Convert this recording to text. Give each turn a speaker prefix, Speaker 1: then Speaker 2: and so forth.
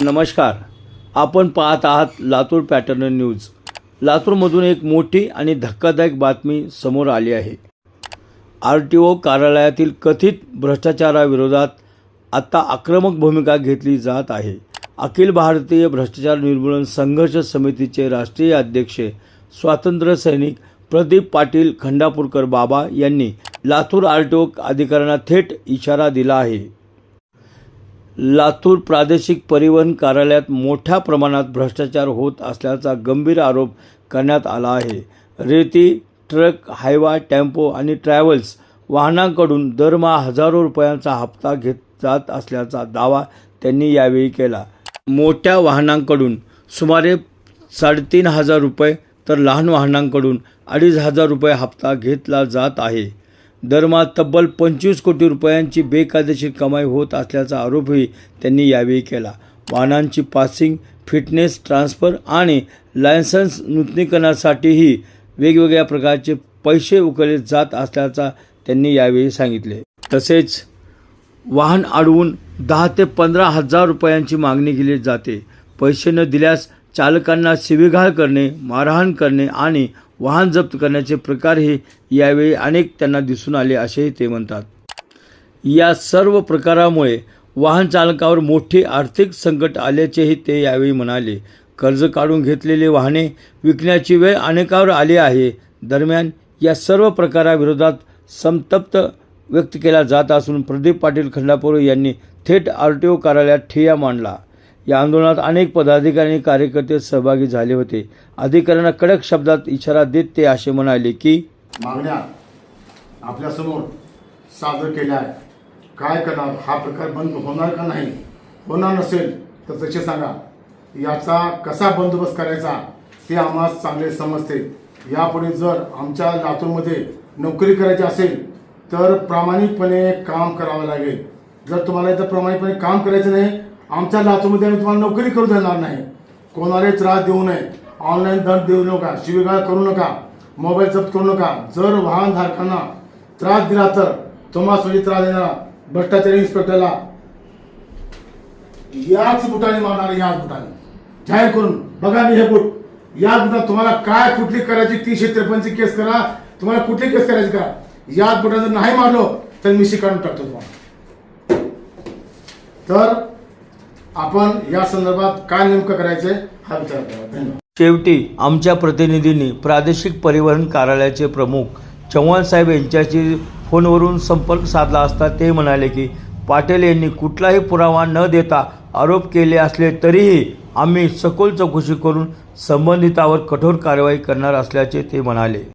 Speaker 1: नमस्कार, आपण पाहत आहात लातूर पॅटर्न न्यूज। लातूरमधून एक मोठी आणि धक्कादायक बातमी समोर आली आहे। आरटीओ कार्यालयातील कथित भ्रष्टाचाराविरोधात आता आक्रमक भूमिका घेतली जात आहे। अखिल भारतीय भ्रष्टाचार निर्मूलन संघर्ष समितीचे राष्ट्रीय अध्यक्ष स्वातंत्र्य सैनिक प्रदीप पाटील खंडापूरकर बाबा यांनी लातूर आरटीओ अधिकाऱ्यांना थेट इशारा दिला आहे। लातूर प्रादेशिक परिवहन कार्यालयात मोठ्या प्रमाणात भ्रष्टाचार होत असल्याचा गंभीर आरोप करण्यात आला आहे। रेती, ट्रक, हायवा, टेम्पो आणि ट्रॅव्हल्स वाहनांकडून दरमहा हजारो रुपयांचा हप्ता घेत जात असल्याचा दावा त्यांनी यावेळी केला। मोठ्या वाहनांकडून सुमारे 3,500 रुपये तर लहान वाहनांकडून 2,500 रुपये हप्ता घेतला जात आहे। दरमहा तब्बल 25 कोटी रुपयांची बेकायदेशीर कमाई होत असल्याचा आरोपही त्यांनी यावेळी केला। वाहनांची पासिंग, फिटनेस ट्रान्सफर आणि लायसन्स नूतनीकरणासाठीही वेगवेगळ्या प्रकारचे पैसे उकळले जात असल्याचा त्यांनी यावेळी सांगितले। तसेच वाहन अडवून 10 ते 15 हजार रुपयांची मागणी केली जाते। पैसे न दिल्यास चालकांना शिवीगाळ करणे, मारहाण करणे आणि वाहन जप्त करण्याचे प्रकारही यावेळी अनेक त्यांना दिसून आले असेही ते म्हणतात। या सर्व प्रकारामुळे वाहन चालकावर मोठी आर्थिक संकट आल्याचेही ते यावेळी म्हणाले। कर्ज काढून घेतलेली वाहने विकण्याची वेळ अनेकांवर आली आहे। दरम्यान या सर्व प्रकाराविरोधात संतप्त व्यक्त केला जात असून प्रदीप पाटील खंडापूर यांनी थेट आरटीओ कार्यालयात ठिय्या मांडला। या आंदोलनात अनेक पदाधिकारी आणि कार्यकर्ते सहभागी झाले होते। अधिकाऱ्यांना कडक शब्दात इशारा देत ते असे म्हणाले की
Speaker 2: मागण्या आपल्यासमोर सादर केल्या आहेत। काय करणार, हा प्रकार बंद होणार का नाही, होणार नसेल तर तसे सांगा। याचा कसा बंदोबस्त करायचा ते आम्हाला चांगले समजते। यापुढे जर आमच्या लातूरमध्ये नोकरी करायची असेल तर प्रामाणिकपणे काम करावं लागेल। जर तुम्हाला इथं प्रामाणिकपणे काम करायचं नाही, आमच्या लातूरमध्ये आम्ही तुम्हाला नोकरी करू देणार नाही। कोणालाही त्रास देऊ नये, ऑनलाईन दंड देऊ नका, शिवीगाळ करू नका, मोबाईल जप्त करू नका। जर वाहनधारकांना त्रास दिला तर तुम्हाला त्रास देणारा भ्रष्टाचारी इन्स्पेक्टरला याच बुटाने मारणार, याच बुटाने जाहीर करून बघा। मी हे बुट याच बुटात तुम्हाला काय कुठली करायची 353 केस करा, तुम्हाला कुठली केस करायची करा। याच बुटाने जर नाही मारलो तर मी शिकारून टाकतो तुम्हाला। तर आपण या संदर्भात काय नेमकं करायचंय हा विचार करा। धन्यवाद।
Speaker 1: शेवटी आमच्या प्रतिनिधींनी प्रादेशिक परिवहन कार्यालयाचे प्रमुख चव्हाण साहेब यांच्याशी फोनवरून संपर्क साधला असता ते म्हणाले की पाटील यांनी कुठलाही पुरावा न देता आरोप केले असले तरीही आम्ही सखोल चौकशी करून संबंधितावर कठोर कारवाई करणार असल्याचे ते म्हणाले।